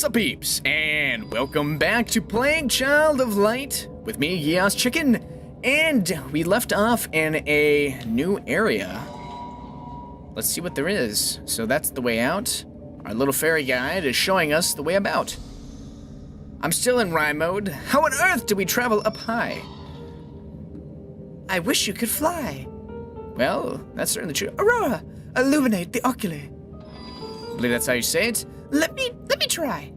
What's up, peeps? And welcome back to playing Child of Light with me, GeassChicken. And we left off in a new area. Let's see what there is. So that's the way out. Our little fairy guide is showing us the way about. I'm still in rhyme mode. How on earth do we travel up high? I wish you could fly. Well, that's certainly true. Aurora, illuminate the oculi. I believe that's how you say it. Let me try.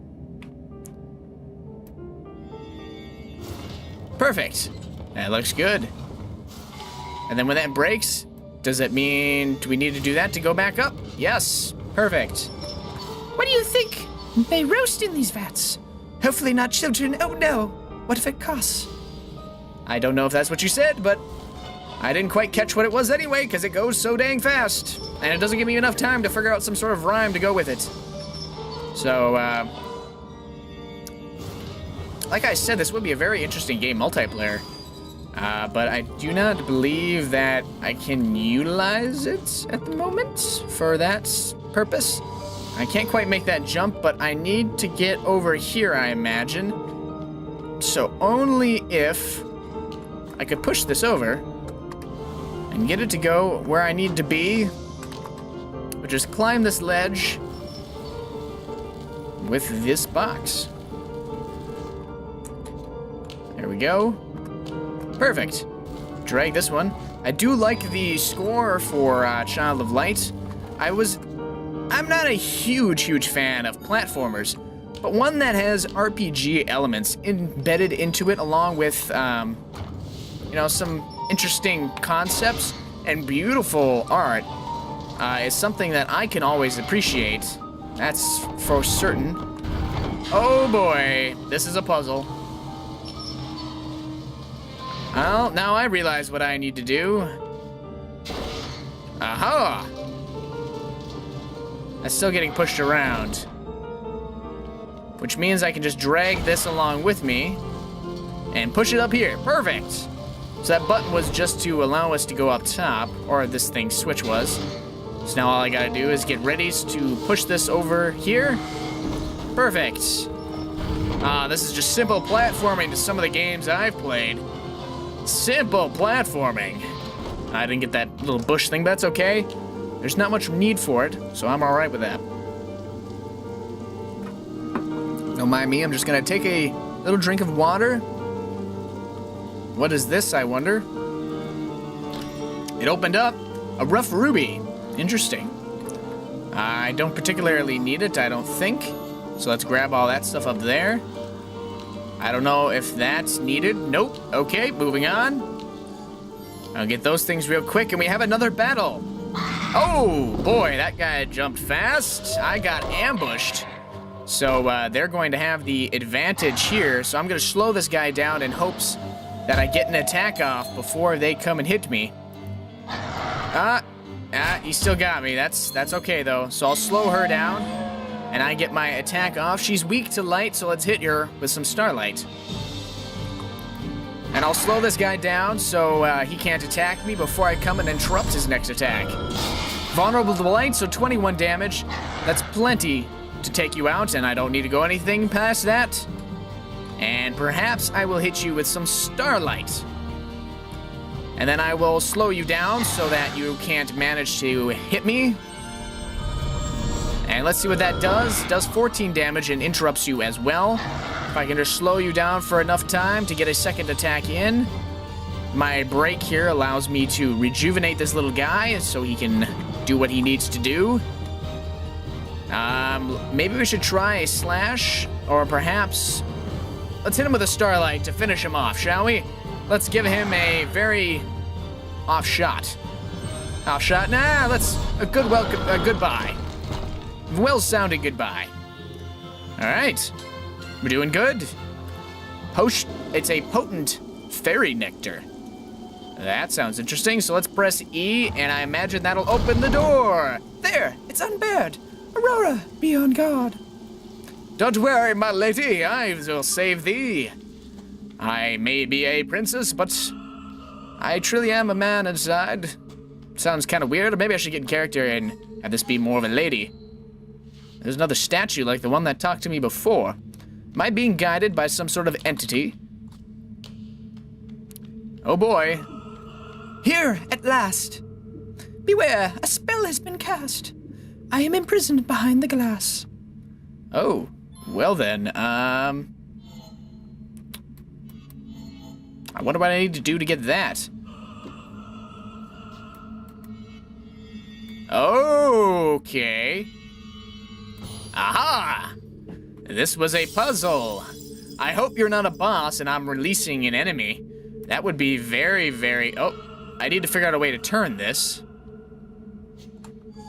Perfect. That looks good. And then when that breaks, does it mean, do we need to do that to go back up? Yes. Perfect. What do you think? They roast in these vats. Hopefully not children. Oh no. What if it costs? I don't know if that's what you said, but I didn't quite catch what it was anyway, because it goes so dang fast. And it doesn't give me enough time to figure out some sort of rhyme to go with it. So, like I said, this would be a very interesting game multiplayer. But I do not believe that I can utilize it at the moment for that purpose. I can't quite make that jump, but I need to get over here, I imagine. So only if I could push this over and get it to go where I need to be, which is climb this ledge with this box. There we go. Perfect. Drag this one. I do like the score for Child of Light. I'm not a huge fan of platformers, but one that has RPG elements embedded into it, along with, you know, some interesting concepts and beautiful art, is something that I can always appreciate. That's for certain. Oh boy, this is a puzzle. Well, now I realize what I need to do. Aha! I'm still getting pushed around, which means I can just drag this along with me and push it up here. Perfect! So that button was just to allow us to go up top, or this thing switch was. So now all I gotta do is get ready to push this over here. Perfect. This is just simple platforming to some of the games I've played. Simple platforming. I didn't get that little bush thing, but that's okay. There's not much need for it, so I'm alright with that. Don't mind me, I'm just gonna take a little drink of water. What is this, I wonder? It opened up. A rough ruby. Interesting. I don't particularly need it, I don't think. So let's grab all that stuff up there. I don't know if that's needed. Nope. Okay, moving on. I'll get those things real quick, and we have another battle. Oh, boy, that guy jumped fast. I got ambushed. So they're going to have the advantage here. So I'm going to slow this guy down in hopes that I get an attack off before they come and hit me. He still got me. That's okay, though. So I'll slow her down, and I get my attack off. She's weak to light, so let's hit her with some starlight. And I'll slow this guy down so he can't attack me before I come and interrupt his next attack. Vulnerable to light, so 21 damage. That's plenty to take you out, and I don't need to go anything past that. And perhaps I will hit you with some starlight. And then I will slow you down so that you can't manage to hit me. And let's see what that does. Does 14 damage and interrupts you as well. If I can just slow you down for enough time to get a second attack in. My break here allows me to rejuvenate this little guy so he can do what he needs to do. Maybe we should try a slash, or perhaps let's hit him with a starlight to finish him off, shall we? Let's give him a very off shot. Off shot? Nah, let's a goodbye. Well-sounding goodbye. All right, we're doing good. It's a potent fairy nectar. That sounds interesting. So let's press E, and I imagine that'll open the door. There, it's unbarred. Aurora, be on guard. Don't worry, my lady, I will save thee. I may be a princess, but I truly am a man inside. Sounds kind of weird. Maybe I should get in character and have this be more of a lady. There's another statue like the one that talked to me before. Am I being guided by some sort of entity? Oh boy. Here, at last. Beware, a spell has been cast. I am imprisoned behind the glass. Oh, well then, I wonder what I need to do to get that. Okay. Aha! This was a puzzle. I hope you're not a boss and I'm releasing an enemy. That would be very, very... Oh, I need to figure out a way to turn this.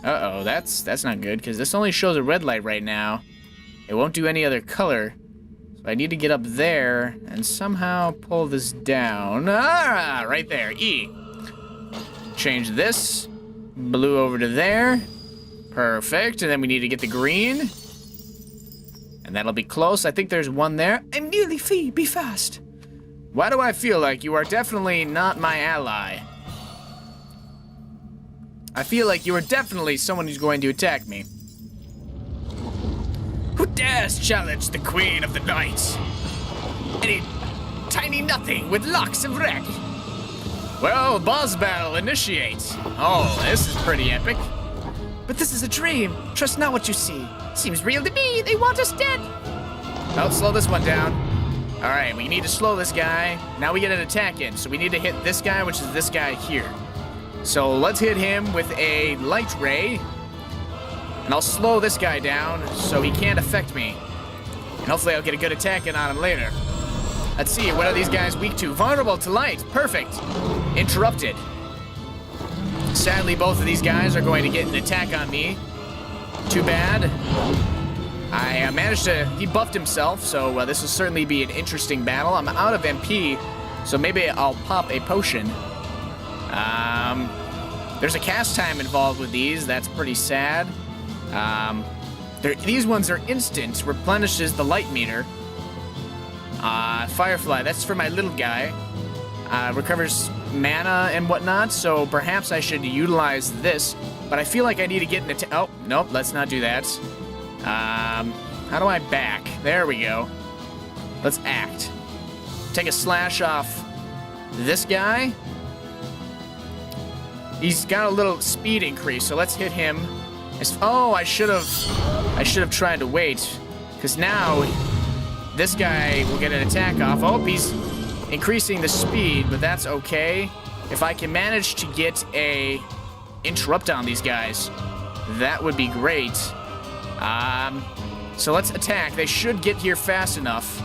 Uh-oh, that's not good, because this only shows a red light right now. It won't do any other color. So I need to get up there and somehow pull this down. Ah, right there, E. Change this. Blue over to there. Perfect, and then we need to get the green. And that'll be close. I think there's one there. I'm nearly free, be fast. Why do I feel like you are definitely not my ally? I feel like you are definitely someone who's going to attack me. Who dares challenge the Queen of the Night? Any tiny nothing with locks of red. Well, boss battle initiates. Oh, this is pretty epic. But this is a dream. Trust not what you see. Seems real to me. They want us dead. Oh, slow this one down. All right, we need to slow this guy. Now we get an attack in, so we need to hit this guy, which is this guy here. So let's hit him with a light ray. And I'll slow this guy down so he can't affect me. And hopefully I'll get a good attack in on him later. Let's see, what are these guys weak to? Vulnerable to light. Perfect. Interrupted. Sadly, both of these guys are going to get an attack on me. Too bad. I managed to... He buffed himself, so this will certainly be an interesting battle. I'm out of MP, so maybe I'll pop a potion. There's a cast time involved with these. That's pretty sad. These ones are instant. Replenishes the light meter. Firefly, that's for my little guy. Recovers mana and whatnot, so perhaps I should utilize this. But I feel like I need to get an attack. Oh, nope, let's not do that. How do I back? There we go. Let's act. Take a slash off this guy. He's got a little speed increase, so let's hit him. Oh, I should have tried to wait, because now this guy will get an attack off. Oh, he's increasing the speed, but that's okay. If I can manage to get a interrupt on these guys, that would be great. So let's attack. They should get here fast enough.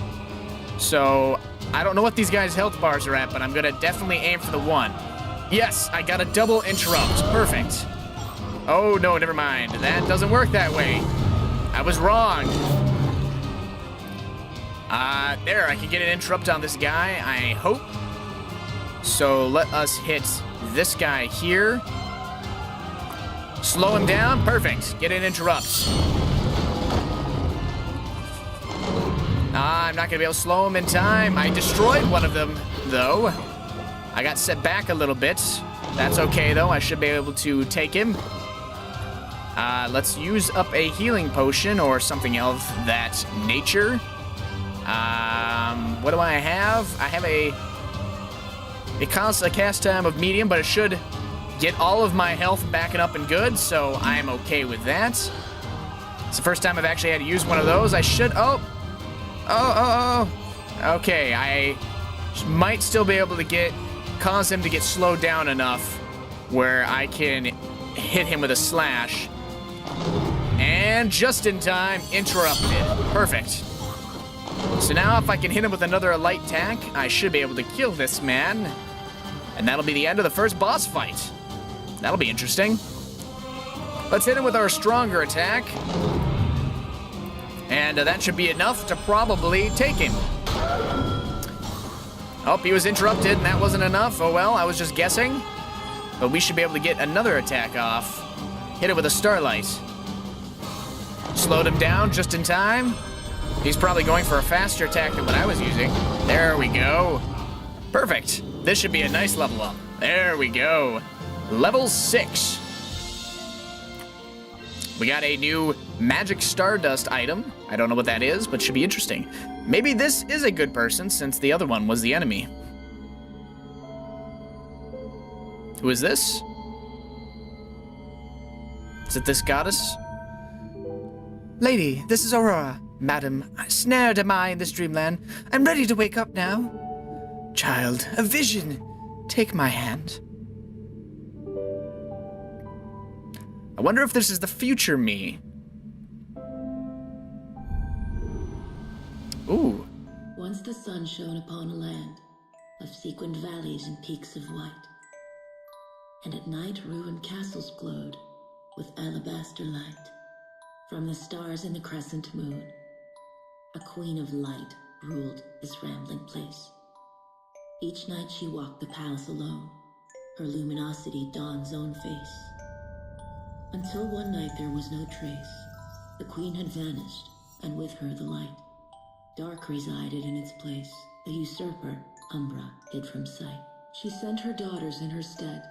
So I don't know what these guys' health bars are at, but I'm gonna definitely aim for the one. Yes, I got a double interrupt. Perfect. Oh, no, never mind. That doesn't work that way. I was wrong. There, I can get an interrupt on this guy, I hope. So let us hit this guy here. Slow him down. Perfect. Get an interrupt. I'm not going to be able to slow him in time. I destroyed one of them, though. I got set back a little bit. That's okay, though. I should be able to take him. Let's use up a healing potion or something of that nature. What do I have? I have it costs a cast time of medium, but it should get all of my health back up and good, so I'm okay with that. It's the first time I've actually had to use one of those. I should... Okay, I might still be able to cause him to get slowed down enough where I can hit him with a slash. And just in time, interrupted. Perfect. So now if I can hit him with another light attack, I should be able to kill this man. And that'll be the end of the first boss fight. That'll be interesting. Let's hit him with our stronger attack. And that should be enough to probably take him. Oh, he was interrupted, and that wasn't enough. Oh well, I was just guessing. But we should be able to get another attack off. Hit it with a starlight. Slowed him down just in time. He's probably going for a faster attack than what I was using. There we go. Perfect. This should be a nice level up. There we go. Level 6. We got a new magic stardust item. I don't know what that is, but should be interesting. Maybe this is a good person since the other one was the enemy. Who is this? Is it this goddess? Lady, this is Aurora. Madam, snared am I in this dreamland. I'm ready to wake up now. Child, a vision. Take my hand. I wonder if this is the future me. Ooh. Once the sun shone upon a land of sequined valleys and peaks of white, and at night ruined castles glowed with alabaster light. From the stars in the crescent moon, a queen of light ruled this rambling place. Each night she walked the palace alone, her luminosity dawn's own face. Until one night there was no trace. The queen had vanished, and with her the light. Dark resided in its place. The usurper, Umbra, hid from sight. She sent her daughters in her stead.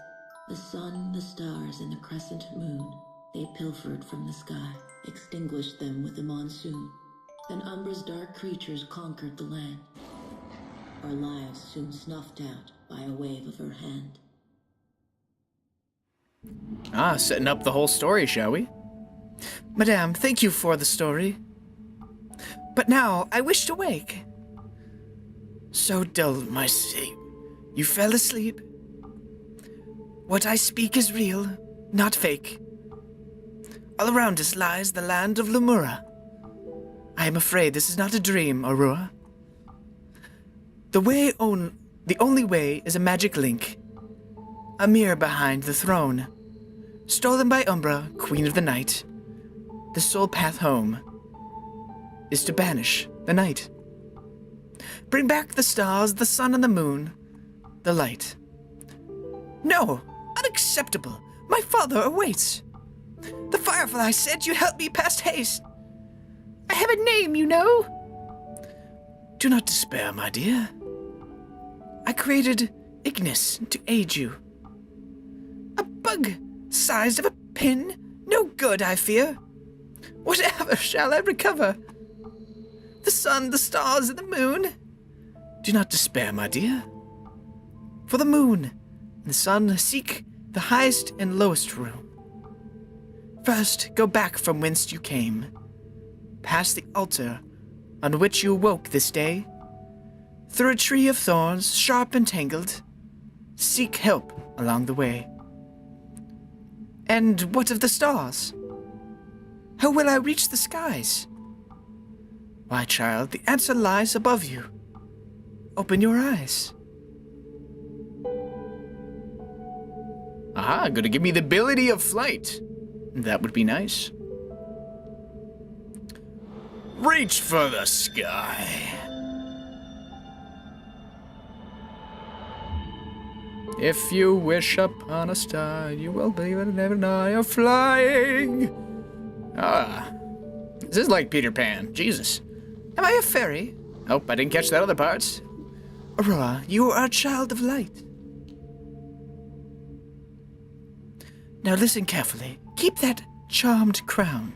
The sun, the stars, and the crescent moon, they pilfered from the sky, extinguished them with the monsoon. Then Umbra's dark creatures conquered the land. Our lives soon snuffed out by a wave of her hand. Ah, setting up the whole story, shall we? Madame, thank you for the story. But now I wish to wake. So dull my sleep. You fell asleep. What I speak is real, not fake. All around us lies the land of Lemuria. I am afraid this is not a dream, Aurora. The only way is a magic link. A mirror behind the throne. Stolen by Umbra, Queen of the Night. The sole path home is to banish the night. Bring back the stars, the sun and the moon, the light. No! Unacceptable! My father awaits! The Firefly said you help me past haste. I have a name, you know. Do not despair, my dear. I created Ignis to aid you. A bug, sized of a pin, no good, I fear. Whatever shall I recover? The sun, the stars, and the moon? Do not despair, my dear. For the moon and the sun seek the highest and lowest room. First, go back from whence you came, past the altar on which you awoke this day, through a tree of thorns, sharp and tangled, seek help along the way. And what of the stars? How will I reach the skies? Why, child, the answer lies above you. Open your eyes. Aha, gonna give me the ability of flight. That would be nice. Reach for the sky. If you wish upon a star, you will believe it never know you're flying. Ah, this is like Peter Pan. Jesus. Am I a fairy? Nope, I didn't catch that other part. Aurora, you are a child of light. Now listen carefully. Keep that charmed crown.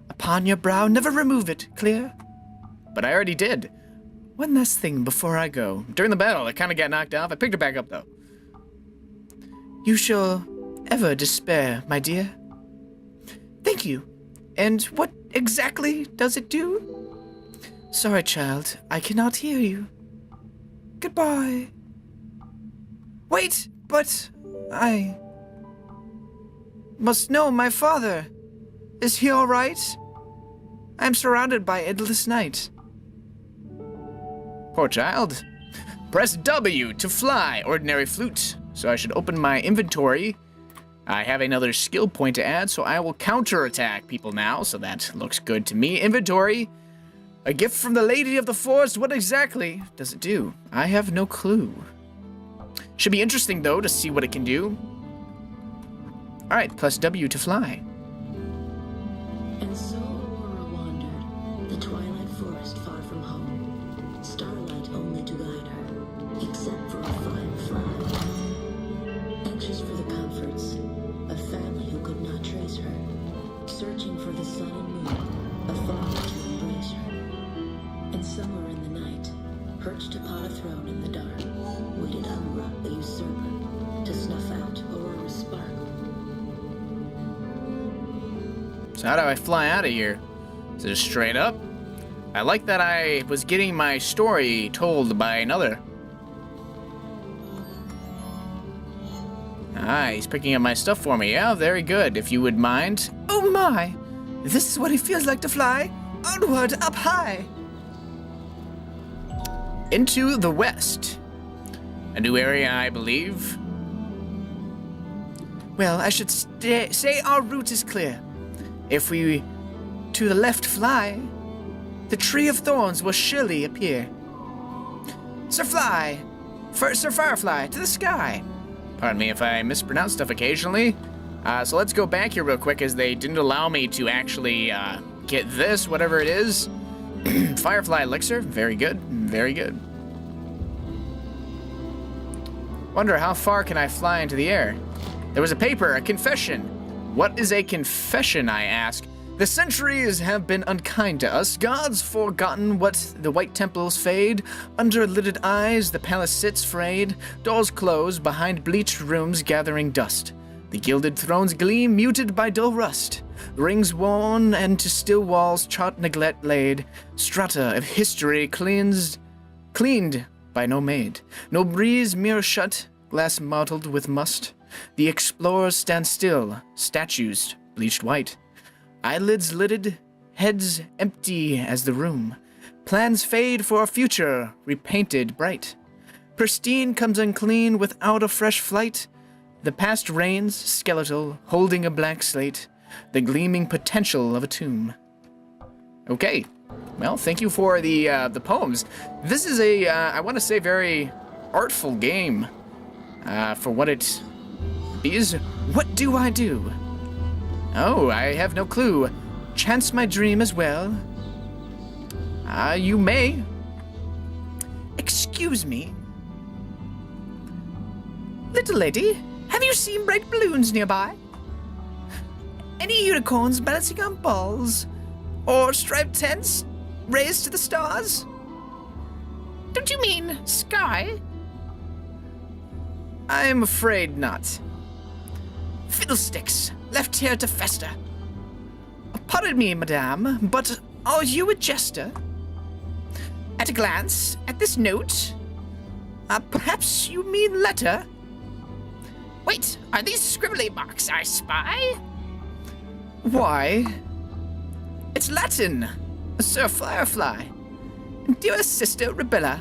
Upon your brow, never remove it, clear? But I already did. One last thing before I go. During the battle, I kind of got knocked off. I picked it back up, though. You shall ever despair, my dear. Thank you. And what exactly does it do? Sorry, child, I cannot hear you. Goodbye. Wait, but I must know my father. Is he all right? I am surrounded by endless night. Poor child. Press W to fly, ordinary flute. So I should open my inventory. I have another skill point to add, so I will counterattack people now, so that looks good to me. Inventory. A gift from the Lady of the Forest. What exactly does it do? I have no clue. Should be interesting, though, to see what it can do. Alright, plus W to fly. And so Aurora wandered, the twilight forest far from home, starlight only to guide her, except for a firefly. Anxious for the comforts of family who could not trace her, So how do I fly out of here? Is it straight up? I like that I was getting my story told by another. Ah, he's picking up my stuff for me. Yeah, very good, if you would mind. Oh my! This is what it feels like to fly. Onward, up high! Into the west. A new area, I believe. Well, I should say our route is clear. If we to the left fly, the tree of thorns will surely appear. Sir Firefly, to the sky! Pardon me if I mispronounce stuff occasionally. So let's go back here real quick, as they didn't allow me to actually get this, whatever it is. Firefly Elixir, very good, very good. Wonder how far can I fly into the air? There was a paper, a confession. What is a confession, I ask? The centuries have been unkind to us. Gods forgotten what the white temples fade. Under lidded eyes, the palace sits frayed. Doors close behind bleached rooms gathering dust. The gilded thrones gleam, muted by dull rust. Rings worn, and to still walls chart neglect laid. Strata of history cleaned by no maid. No breeze, mirror shut, glass mottled with must. The explorers stand still, statues bleached white. Eyelids lidded, heads empty as the room. Plans fade for a future, repainted bright. Pristine comes unclean without a fresh flight. The past reigns, skeletal, holding a blank slate. The gleaming potential of a tomb. Okay, well, thank you for the poems. This is a, I want to say, very artful game for what it is. What do I do? Oh, I have no clue. Chance my dream as well? You may. Excuse me. Little lady, have you seen bright balloons nearby? Any unicorns balancing on balls? Or striped tents raised to the stars? Don't you mean sky? I'm afraid not. Fiddlesticks, left here to fester. Pardon me, madame, but are you a jester? At a glance, at this note, perhaps you mean letter? Wait, are these scribbly marks I spy? Why, it's Latin, Sir Firefly. Dear sister Rebella,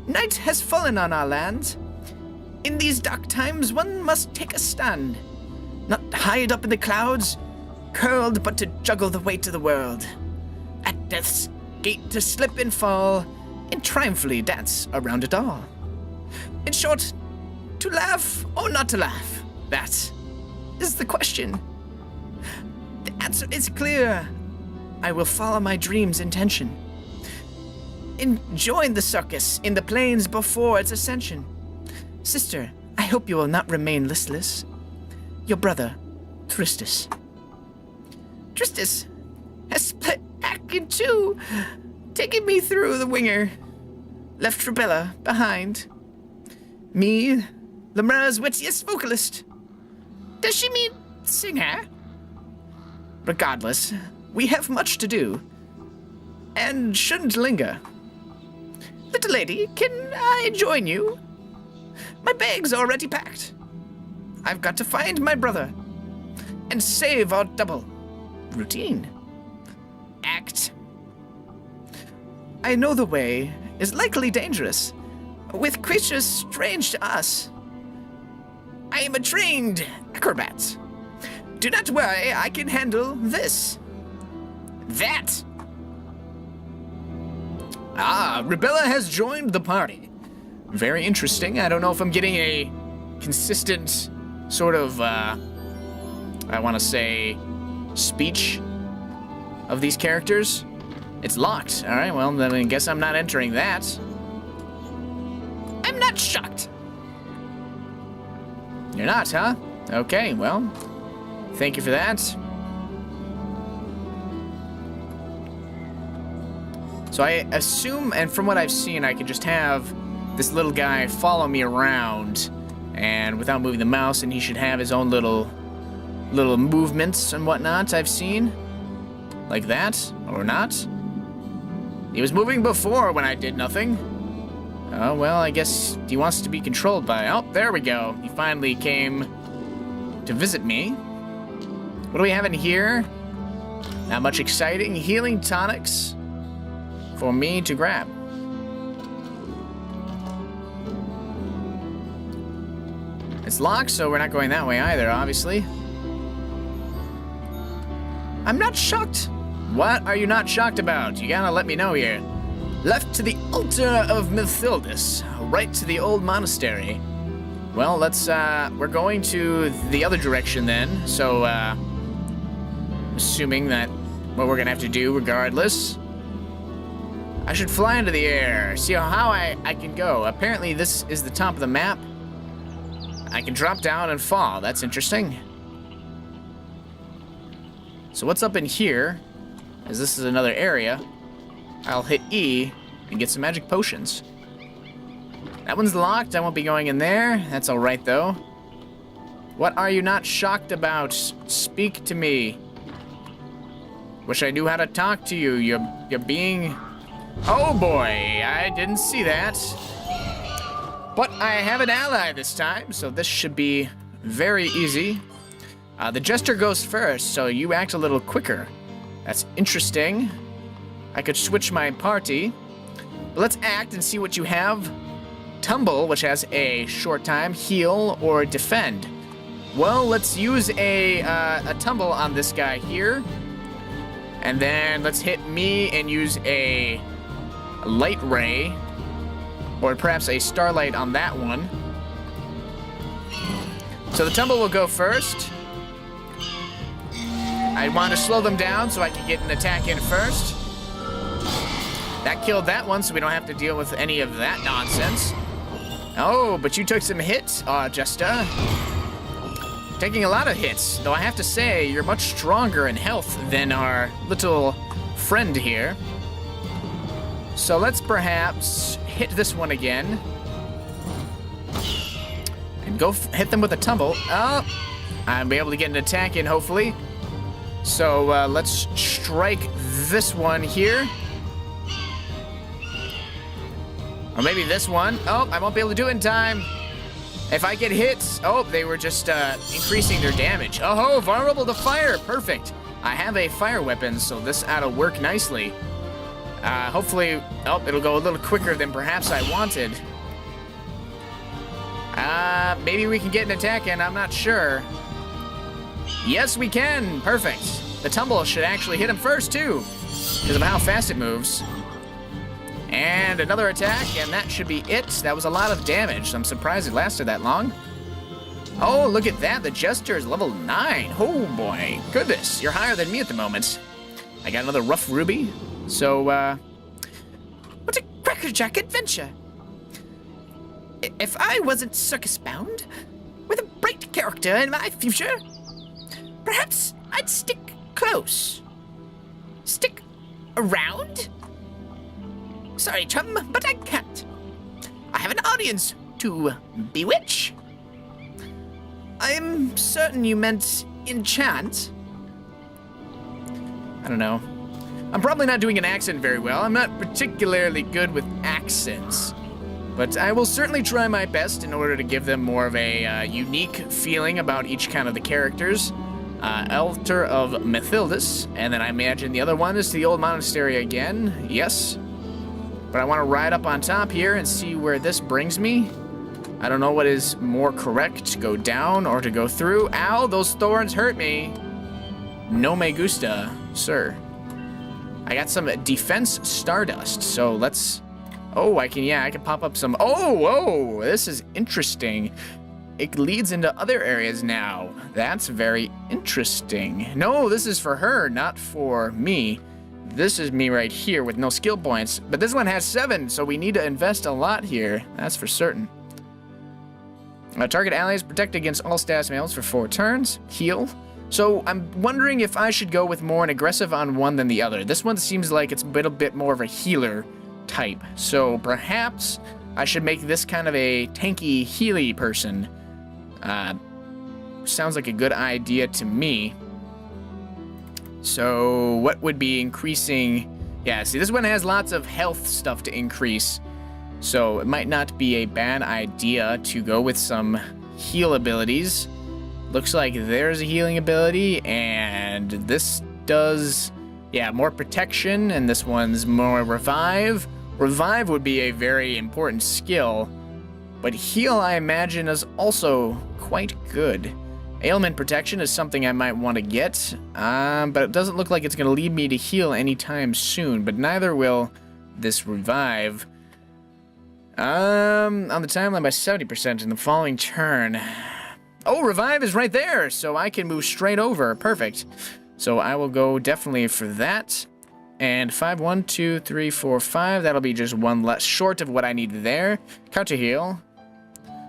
night has fallen on our land. In these dark times, one must take a stand. Not hide up in the clouds, curled but to juggle the weight of the world. At death's gate to slip and fall, and triumphantly dance around it all. In short, to laugh or not to laugh, that is the question. The answer is clear. I will follow my dream's intention. And join the circus in the plains before its ascension. Sister, I hope you will not remain listless. Your brother, Tristis. Tristis has split back in two, taking me through the winger. Left Rebella behind. Me, Lemura's wittiest vocalist. Does she mean singer? Regardless, we have much to do, and shouldn't linger. Little lady, can I join you? My bag's already packed. I've got to find my brother and save our double routine. Act. I know the way is likely dangerous, with creatures strange to us. I am a trained acrobat. Do not worry, I can handle this. That. Ah, Rebella has joined the party. Very interesting. I don't know if I'm getting a consistent sort of, I want to say, speech of these characters. It's locked. All right, well, then I guess I'm not entering that. I'm not shocked. You're not, huh? Okay, well, thank you for that. So I assume, and from what I've seen, I can just have this little guy follow me around, and without moving the mouse, and he should have his own little movements and whatnot, I've seen. Like that, or not? He was moving before when I did nothing. Oh, well, I guess he wants to be controlled by... Oh, there we go. He finally came to visit me. What do we have in here? Not much exciting. Healing tonics for me to grab. It's locked, so we're not going that way either, obviously. I'm not shocked. What are you not shocked about? You gotta let me know here. Left to the altar of Mithildus, right to the old monastery. Well, let's, we're going to the other direction then, so, assuming that what we're gonna have to do regardless. I should fly into the air, see how I can go. Apparently this is the top of the map. I can drop down and fall, that's interesting. So what's up in here, as this is another area, I'll hit E and get some magic potions. That one's locked, I won't be going in there. That's alright though. What are you not shocked about? Speak to me. Wish I knew how to talk to you. You're being... Oh boy, I didn't see that. But I have an ally this time, so this should be very easy. The jester goes first, so you act a little quicker. That's interesting. I could switch my party. But let's act and see what you have. Tumble, which has a short time, heal, or defend. Well, let's use a tumble on this guy here. And then let's hit me and use a light ray. Or perhaps a starlight on that one. So the tumble will go first. I want to slow them down so I can get an attack in first. That killed that one, so we don't have to deal with any of that nonsense. Oh, but you took some hits, Jester. Taking a lot of hits, though I have to say, you're much stronger in health than our little friend here. So let's perhaps hit this one again. And go hit them with a tumble. Oh, I'll be able to get an attack in, hopefully. So let's strike this one here. Or maybe this one. Oh, I won't be able to do it in time. If I get hit... Oh, they were just increasing their damage. Oh, vulnerable to fire. Perfect. I have a fire weapon, so this ought to work nicely. Hopefully... Oh, it'll go a little quicker than perhaps I wanted. Maybe we can get an attack in. I'm not sure. Yes, we can. Perfect. The tumble should actually hit him first, too, because of how fast it moves. And another attack, and that should be it. That was a lot of damage, so I'm surprised it lasted that long. Oh, look at that. The Jester is level 9. Oh, boy. Goodness, you're higher than me at the moment. I got another rough ruby. So, What a crackerjack adventure. If I wasn't circus-bound, with a bright character in my future, perhaps I'd stick close. Stick around? Sorry, chum, but I can't. I have an audience to bewitch. I'm certain you meant enchant. I don't know. I'm probably not doing an accent very well. I'm not particularly good with accents. But I will certainly try my best in order to give them more of a unique feeling about each kind of the characters. Altar of Mithildus, and then I imagine the other one is the old monastery again. Yes. But I want to ride up on top here and see where this brings me. I don't know what is more correct, to go down or to go through. Ow, those thorns hurt me. No me gusta, sir. I got some defense stardust, so let's... Oh, I can pop up some... Oh, this is interesting. It leads into other areas now. That's very interesting. No, this is for her, not for me. This is me right here with no skill points. But this one has 7, so we need to invest a lot here. That's for certain. Target allies protect against all status males for 4 turns. Heal. So I'm wondering if I should go with more an aggressive on one than the other. This one seems like it's a little bit more of a healer type. So perhaps I should make this kind of a tanky, healy person. Sounds like a good idea to me. So what would be increasing? Yeah, see, this one has lots of health stuff to increase. So it might not be a bad idea to go with some heal abilities. Looks like there's a healing ability, and this does, yeah, more protection, and this one's more revive. Revive would be a very important skill, but heal, I imagine, is also quite good. Ailment protection is something I might want to get, but it doesn't look like it's going to lead me to heal anytime soon, but neither will this revive. On the timeline by 70% in the following turn. Oh, revive is right there, so I can move straight over. Perfect. So I will go definitely for that. And 5, 1, 2, 3, 4, 5. That'll be just one less short of what I need there. Counter heal.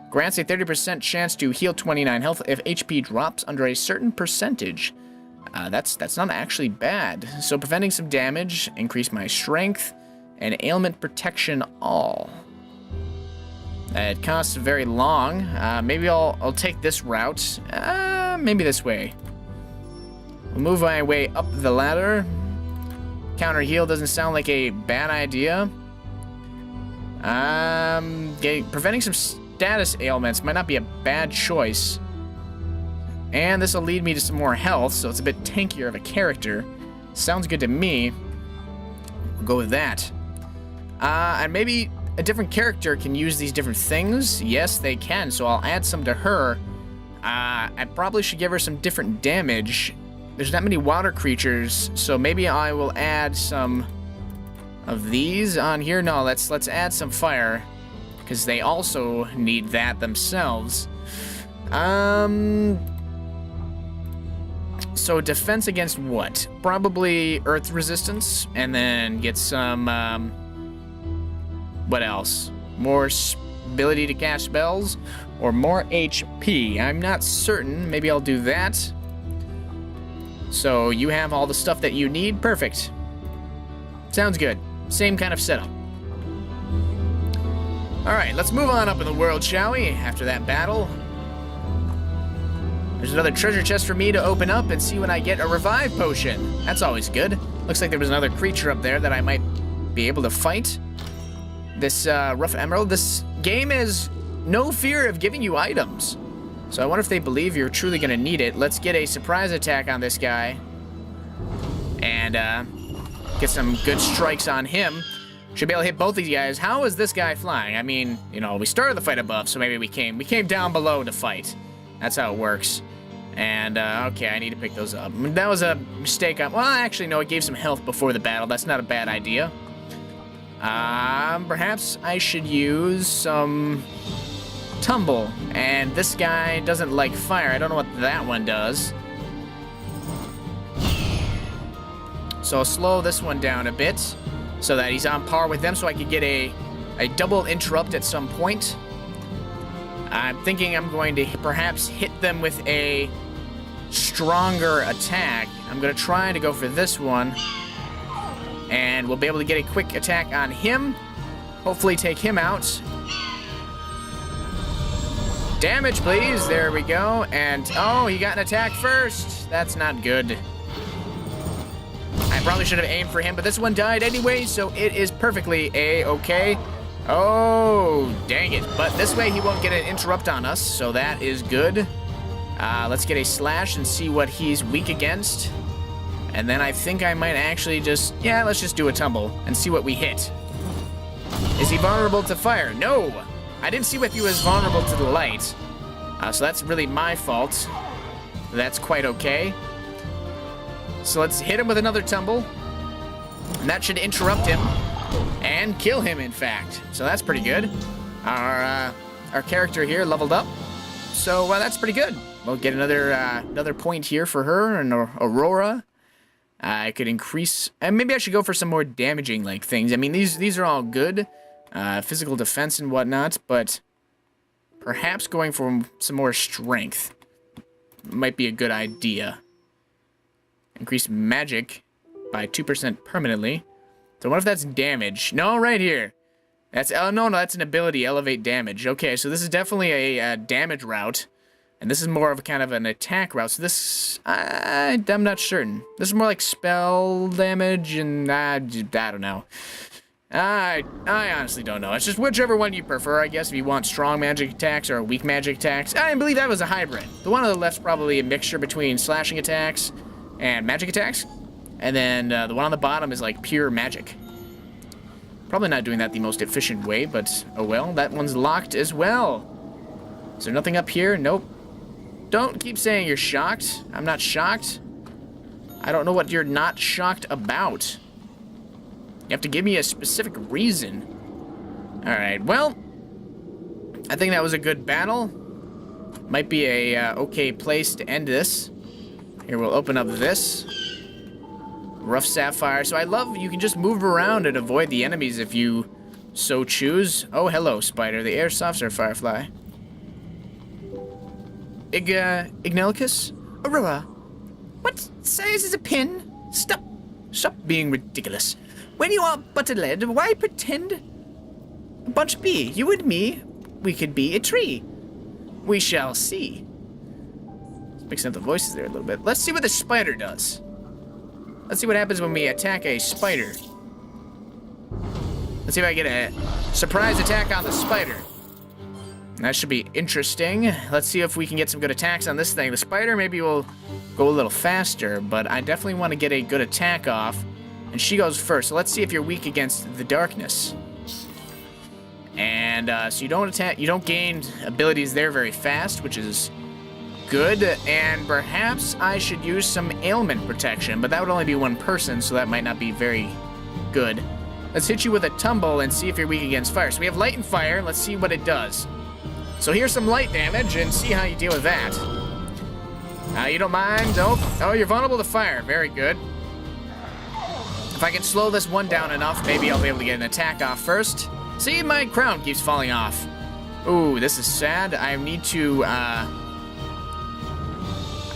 Grants a 30% chance to heal 29 health if HP drops under a certain percentage. That's not actually bad. So preventing some damage, increase my strength, and ailment protection all. It costs very long. Maybe I'll take this route. Maybe this way. We'll move my way up the ladder. Counter heal doesn't sound like a bad idea. Preventing some status ailments might not be a bad choice. And this will lead me to some more health, so it's a bit tankier of a character. Sounds good to me. We'll go with that. And maybe a different character can use these different things. Yes, they can, so I'll add some to her. I probably should give her some different damage. There's not many water creatures, so maybe I will add some of these on here. No, let's add some fire, because they also need that themselves. So defense against what? Probably earth resistance, and then get some, what else? More ability to cast spells, or more HP. I'm not certain. Maybe I'll do that. So you have all the stuff that you need. Perfect. Sounds good. Same kind of setup. Alright, let's move on up in the world, shall we? After that battle. There's another treasure chest for me to open up and see when I get a revive potion. That's always good. Looks like there was another creature up there that I might be able to fight. This rough emerald. This game has no fear of giving you items. So I wonder if they believe you're truly going to need it. Let's get a surprise attack on this guy. And get some good strikes on him. Should be able to hit both these guys. How is this guy flying? I mean, you know, we started the fight above, so maybe we came down below to fight. That's how it works. And, okay, I need to pick those up. That was a mistake. Well, actually, no, it gave some health before the battle. That's not a bad idea. Perhaps I should use some tumble. And this guy doesn't like fire. I don't know what that one does. So I'll slow this one down a bit so that he's on par with them, so I could get a double interrupt at some point. I'm thinking I'm going to perhaps hit them with a stronger attack. I'm going to try to go for this one. And we'll be able to get a quick attack on him. Hopefully take him out. Damage, please. There we go. And, oh, he got an attack first. That's not good. I probably should have aimed for him, but this one died anyway, so it is perfectly A-okay. Oh, dang it. But this way he won't get an interrupt on us, so that is good. Let's get a slash and see what he's weak against. And then I think I might actually just, yeah, let's just do a tumble and see what we hit. Is he vulnerable to fire? No. I didn't see if he was vulnerable to the light. So that's really my fault. That's quite okay. So let's hit him with another tumble. And that should interrupt him. And kill him, in fact. So that's pretty good. Our character here leveled up. So that's pretty good. We'll get another point here for her, and Aurora. I could increase, and maybe I should go for some more damaging like things. I mean, these are all good, physical defense and whatnot, but perhaps going for some more strength might be a good idea. Increase magic by 2% permanently. So what if that's damage? No, right here. That's, oh no, that's an ability, elevate damage. Okay, so this is definitely a damage route. And this is more of a kind of an attack route. So this, I'm not certain. This is more like spell damage, and I don't know. I honestly don't know. It's just whichever one you prefer, I guess, if you want strong magic attacks or weak magic attacks. I believe that was a hybrid. The one on the left's probably a mixture between slashing attacks and magic attacks. And then the one on the bottom is like pure magic. Probably not doing that the most efficient way, but oh well. That one's locked as well. Is there nothing up here? Nope. Don't keep saying you're shocked. I'm not shocked. I don't know what you're not shocked about. You have to give me a specific reason. Alright, well, I think that was a good battle. Might be a okay place to end this. Here, we'll open up this. Rough sapphire. So I love you can just move around and avoid the enemies if you so choose. Oh, hello, spider. The air softs are Firefly. Ignalicus? Aurora, what size is a pin? Stop being ridiculous. When you are but a lead, why pretend a bunch bee? You and me, we could be a tree. We shall see. Let's mix up the voices there a little bit. Let's see what the spider does. Let's see what happens when we attack a spider. Let's see if I get a surprise attack on the spider. That should be interesting. Let's see if we can get some good attacks on this thing. The spider maybe will go a little faster, but I definitely want to get a good attack off. And she goes first. So let's see if you're weak against the darkness. And so you don't gain abilities there very fast, which is good. And perhaps I should use some ailment protection, but that would only be one person, so that might not be very good. Let's hit you with a tumble and see if you're weak against fire. So we have light and fire. Let's see what it does. So here's some light damage, and see how you deal with that. You don't mind? Nope. Oh, you're vulnerable to fire. Very good. If I can slow this one down enough, maybe I'll be able to get an attack off first. See, my crown keeps falling off. Ooh, this is sad. I need to, I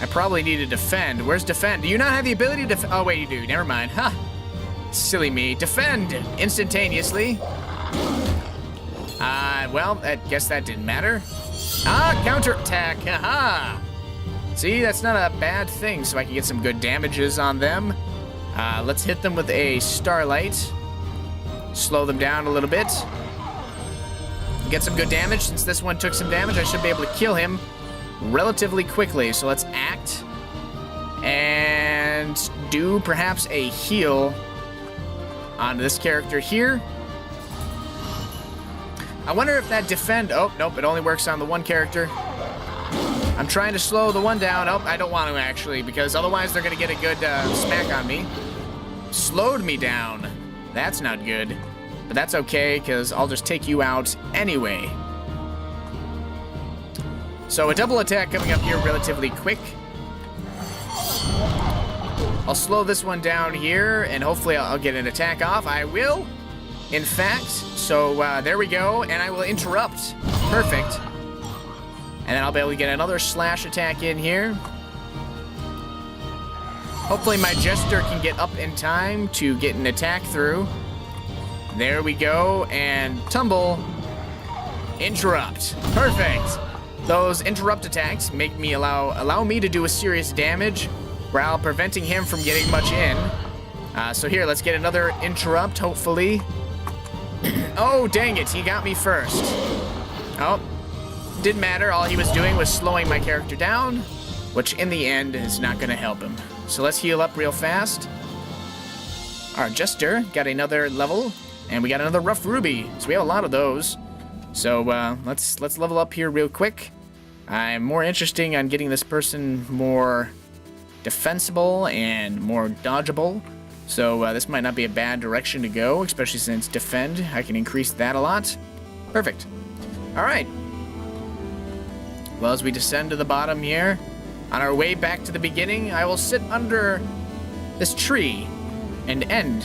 probably need to defend. Where's defend? Do you not have the ability to oh, wait, you do. Never mind. Huh. Silly me. Defend instantaneously. Well, I guess that didn't matter. Counterattack. Haha. See, that's not a bad thing, so I can get some good damages on them. Let's hit them with a starlight. Slow them down a little bit. Get some good damage. Since this one took some damage, I should be able to kill him relatively quickly. So let's act and do perhaps a heal on this character here. I wonder if that defend... Oh, nope, it only works on the one character. I'm trying to slow the one down. Oh, I don't want to, actually, because otherwise they're going to get a good smack on me. Slowed me down. That's not good. But that's okay, because I'll just take you out anyway. So a double attack coming up here relatively quick. I'll slow this one down here, and hopefully I'll get an attack off. I will, in fact. So there we go, and I will interrupt. Perfect. And then I'll be able to get another slash attack in here. Hopefully my Jester can get up in time to get an attack through. There we go, and tumble. Interrupt. Perfect. Those interrupt attacks make me allow me to do a serious damage while preventing him from getting much in. So here, let's get another interrupt, hopefully. Oh, dang it, he got me first. Oh, didn't matter. All he was doing was slowing my character down, which in the end is not going to help him. So let's heal up real fast. Our Jester got another level, and we got another Rough Ruby. So we have a lot of those. So let's level up here real quick. I'm more interested on getting this person more defensible and more dodgeable. So this might not be a bad direction to go, especially since defend, I can increase that a lot. Perfect. All right. Well, as we descend to the bottom here, on our way back to the beginning, I will sit under this tree and end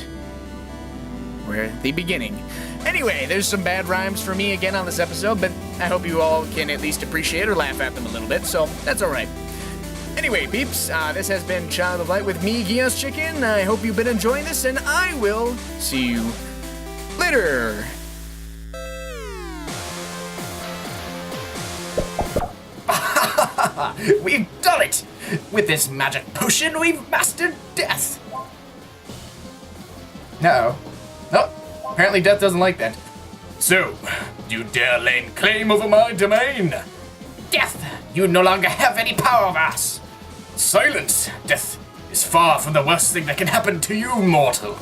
where the beginning. Anyway, there's some bad rhymes for me again on this episode, but I hope you all can at least appreciate or laugh at them a little bit, so that's all right. Anyway, peeps, this has been Child of Light with me, GeassChicken. I hope you've been enjoying this, and I will see you later. We've done it! With this magic potion, we've mastered death! Uh-oh. No, apparently death doesn't like that. So, you dare lay claim over my domain? Death, you no longer have any power over us! Silence! Death is far from the worst thing that can happen to you, mortal.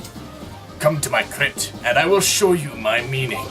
Come to my crypt, and I will show you my meaning.